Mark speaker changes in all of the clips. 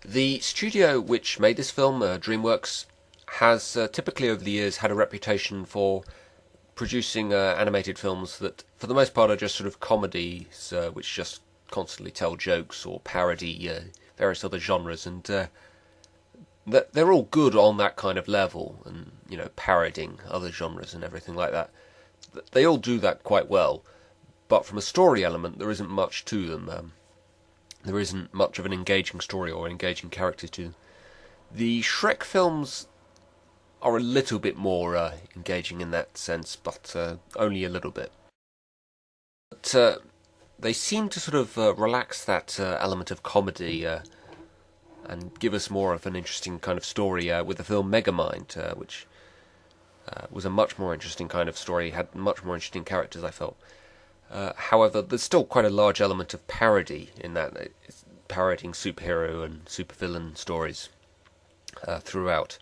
Speaker 1: The studio which made this film, DreamWorks, has typically over the years had a reputation for producing animated films that, for the most part, are just sort of comedies which just constantly tell jokes or parody various other genres, and they're all good on that kind of level, and parodying other genres and everything like that. They all do that quite well, but from a story element, there isn't much to them. There isn't much of an engaging story or engaging characters to them. The Shrek films are a little bit more engaging in that sense, but only a little bit. But they seem to sort of relax that element of comedy and give us more of an interesting kind of story with the film Megamind, which was a much more interesting kind of story, had much more interesting characters, I felt. However, there's still quite a large element of parody in that. It's parodying superhero and supervillain stories throughout,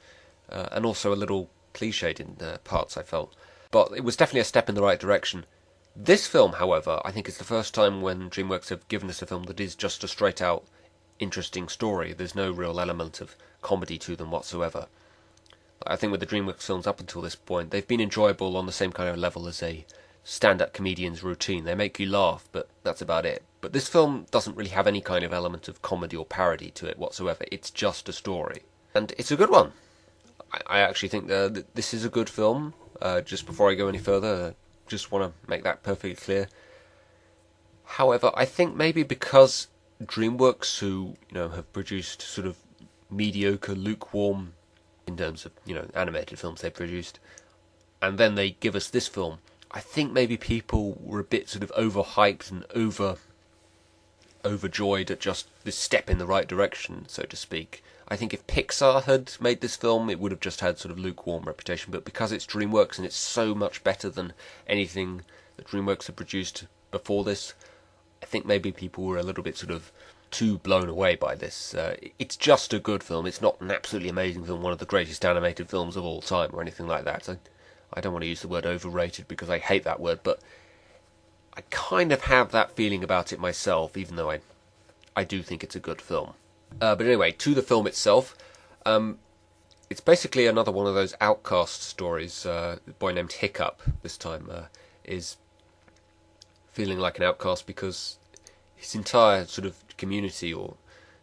Speaker 1: and also a little cliched in parts, I felt. But it was definitely a step in the right direction. This film, however, I think is the first time when DreamWorks have given us a film that is just a straight-out interesting story. There's no real element of comedy to them whatsoever. I think with the DreamWorks films up until this point, they've been enjoyable on the same kind of level as a stand-up comedian's routine. They make you laugh, but that's about it. But this film doesn't really have any kind of element of comedy or parody to it whatsoever. It's just a story. And it's a good one. I actually think that this is a good film. Just before I go any further, just want to make that perfectly clear. However, I think maybe because DreamWorks, who have produced sort of mediocre, lukewarm, in terms of animated films they've produced, and then they give us this film, I think maybe people were a bit sort of overhyped and overjoyed at just this step in the right direction, so to speak. I think if Pixar had made this film, it would have just had sort of lukewarm reputation, but because it's DreamWorks and it's so much better than anything that DreamWorks had produced before this, I think maybe people were a little bit sort of too blown away by this. It's just a good film. It's not an absolutely amazing film, one of the greatest animated films of all time or anything like that. I don't want to use the word overrated because I hate that word, but I kind of have that feeling about it myself, even though I do think it's a good film. But anyway, to the film itself, it's basically another one of those outcast stories. A boy named Hiccup, this time, is feeling like an outcast because his entire sort of community, or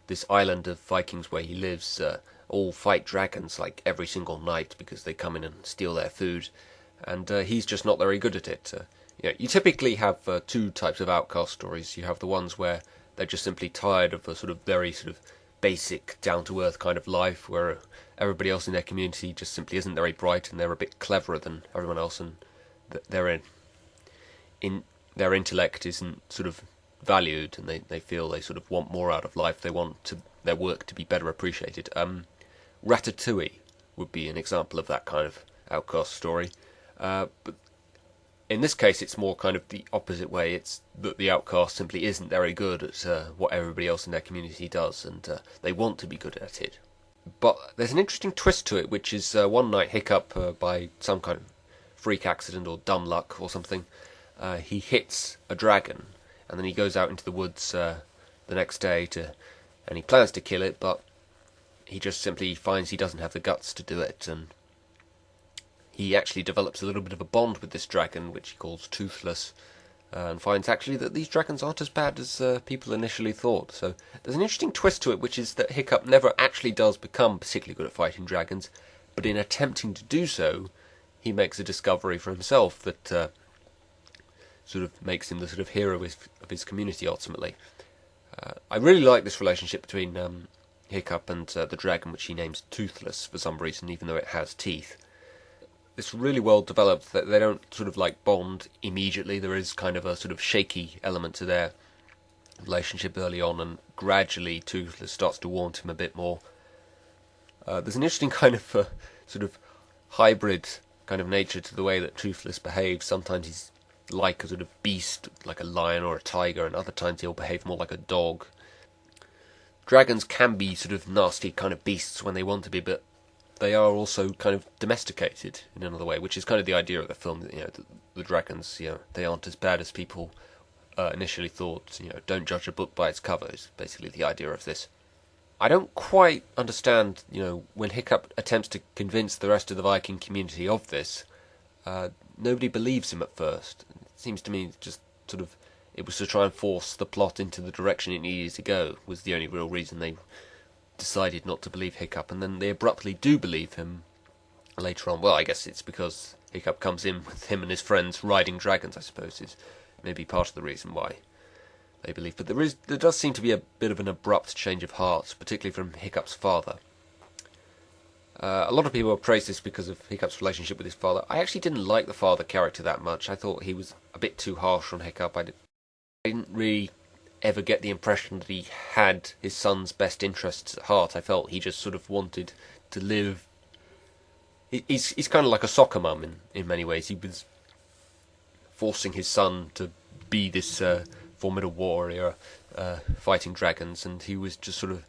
Speaker 1: this island of Vikings where he lives, all fight dragons like every single night because they come in and steal their food, and he's just not very good at it. You typically have two types of outcast stories. You have the ones where they're just simply tired of a sort of very sort of basic, down-to-earth kind of life where everybody else in their community just simply isn't very bright and they're a bit cleverer than everyone else, and their intellect isn't sort of valued, and they feel they sort of want more out of life. They want their work to be better appreciated. Ratatouille would be an example of that kind of outcast story. But in this case, it's more kind of the opposite way. It's that the outcast simply isn't very good at what everybody else in their community does, and they want to be good at it. But there's an interesting twist to it, which is one night Hiccup, by some kind of freak accident or dumb luck or something, he hits a dragon, and then he goes out into the woods the next day and he plans to kill it, but he just simply finds he doesn't have the guts to do it, and he actually develops a little bit of a bond with this dragon, which he calls Toothless, and finds actually that these dragons aren't as bad as people initially thought. So there's an interesting twist to it, which is that Hiccup never actually does become particularly good at fighting dragons, but in attempting to do so, he makes a discovery for himself that sort of makes him the sort of hero of his community ultimately. I really like this relationship between Hiccup and the dragon, which he names Toothless for some reason, even though it has teeth. It's really well developed. That they don't sort of like bond immediately. There is kind of a sort of shaky element to their relationship early on, and gradually Toothless starts to warm to him a bit more. There's an interesting kind of sort of hybrid kind of nature to the way that Toothless behaves. Sometimes he's like a sort of beast, like a lion or a tiger, and other times he'll behave more like a dog. Dragons can be sort of nasty kind of beasts when they want to be, but they are also kind of domesticated in another way, which is kind of the idea of the film. The dragons, they aren't as bad as people initially thought. Don't judge a book by its cover is basically the idea of this. I don't quite understand, when Hiccup attempts to convince the rest of the Viking community of this, nobody believes him at first. It seems to me just sort of it was to try and force the plot into the direction it needed to go, was the only real reason they decided not to believe Hiccup, and then they abruptly do believe him later on. Well, I guess it's because Hiccup comes in with him and his friends riding dragons, I suppose, is maybe part of the reason why they believe. But there does seem to be a bit of an abrupt change of heart, particularly from Hiccup's father. A lot of people praise this because of Hiccup's relationship with his father. I actually didn't like the father character that much. I thought he was a bit too harsh on Hiccup. I didn't really ever get the impression that he had his son's best interests at heart. I felt he just sort of wanted to live. He's kind of like a soccer mum in many ways. He was forcing his son to be this formidable warrior fighting dragons, and he was just sort of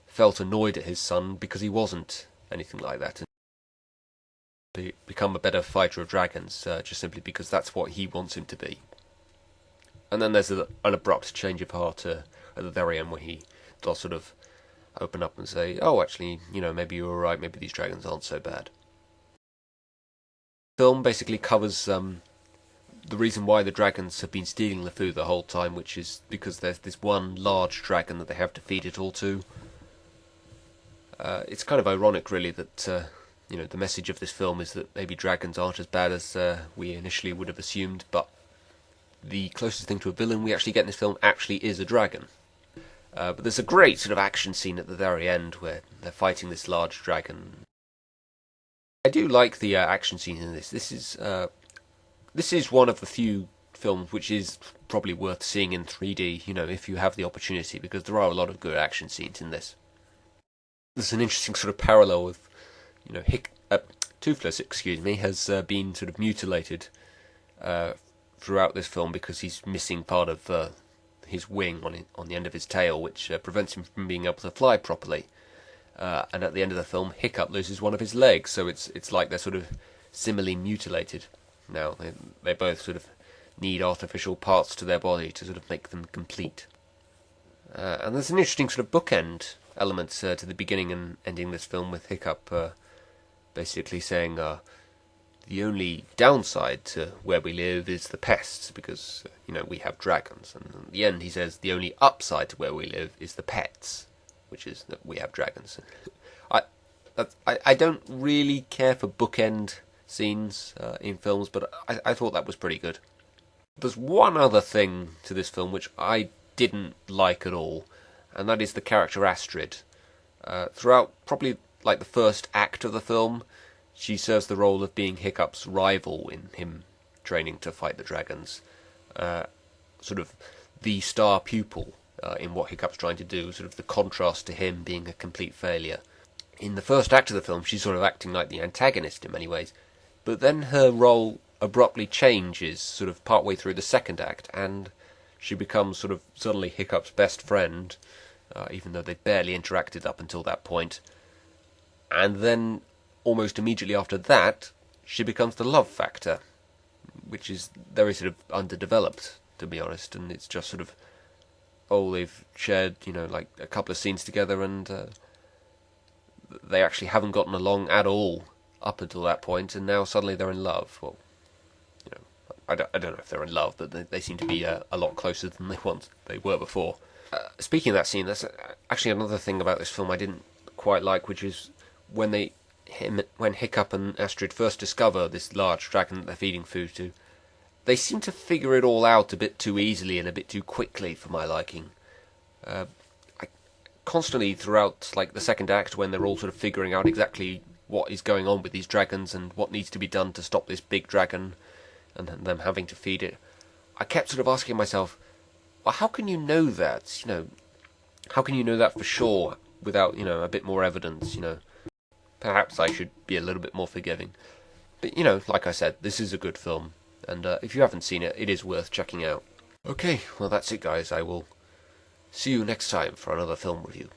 Speaker 1: felt annoyed at his son because he wasn't anything like that, and become a better fighter of dragons just simply because that's what he wants him to be. And then there's an abrupt change of heart at the very end where he does sort of open up and say, oh, actually, maybe you're right, maybe these dragons aren't so bad. The film basically covers the reason why the dragons have been stealing the food the whole time, which is because there's this one large dragon that they have to feed it all to. It's kind of ironic, really, that the message of this film is that maybe dragons aren't as bad as we initially would have assumed, but the closest thing to a villain we actually get in this film actually is a dragon. But there's a great sort of action scene at the very end where they're fighting this large dragon. I do like the action scene in this. This is one of the few films which is probably worth seeing in 3D, if you have the opportunity, because there are a lot of good action scenes in this. There's an interesting sort of parallel with, Toothless, has been sort of mutilated throughout this film because he's missing part of his wing on the end of his tail, which prevents him from being able to fly properly. And at the end of the film, Hiccup loses one of his legs, so it's like they're sort of similarly mutilated. Now they both sort of need artificial parts to their body to sort of make them complete. And there's an interesting sort of bookend element to the beginning and ending this film, with Hiccup basically saying the only downside to where we live is the pests, because we have dragons, and at the end he says the only upside to where we live is the pets, which is that we have dragons. I don't really care for bookend scenes in films, but I thought that was pretty good. There's one other thing to this film which I didn't like at all, and that is the character Astrid. Throughout probably like the first act of the film, she serves the role of being Hiccup's rival in him training to fight the dragons. Sort of the star pupil in what Hiccup's trying to do, sort of the contrast to him being a complete failure. In the first act of the film, she's sort of acting like the antagonist in many ways, but then her role abruptly changes sort of partway through the second act, and she becomes sort of suddenly Hiccup's best friend, even though they'd barely interacted up until that point. And then, almost immediately after that, she becomes the love factor, which is very sort of underdeveloped, to be honest, and it's just sort of, they've shared, like a couple of scenes together, and they actually haven't gotten along at all up until that point, and now suddenly they're in love. Well, I don't know if they're in love, but they seem to be a lot closer than they were before. Speaking of that scene, that's actually another thing about this film I didn't quite like, which is when Hiccup and Astrid first discover this large dragon that they're feeding food to, they seem to figure it all out a bit too easily and a bit too quickly for my liking. Constantly throughout like the second act, when they're all sort of figuring out exactly what is going on with these dragons and what needs to be done to stop this big dragon and them having to feed it, I kept sort of asking myself, well, how can you know that? How can you know that for sure without, a bit more evidence, Perhaps I should be a little bit more forgiving. But, like I said, this is a good film, and if you haven't seen it, it is worth checking out. Okay, well that's it guys, I will see you next time for another film review.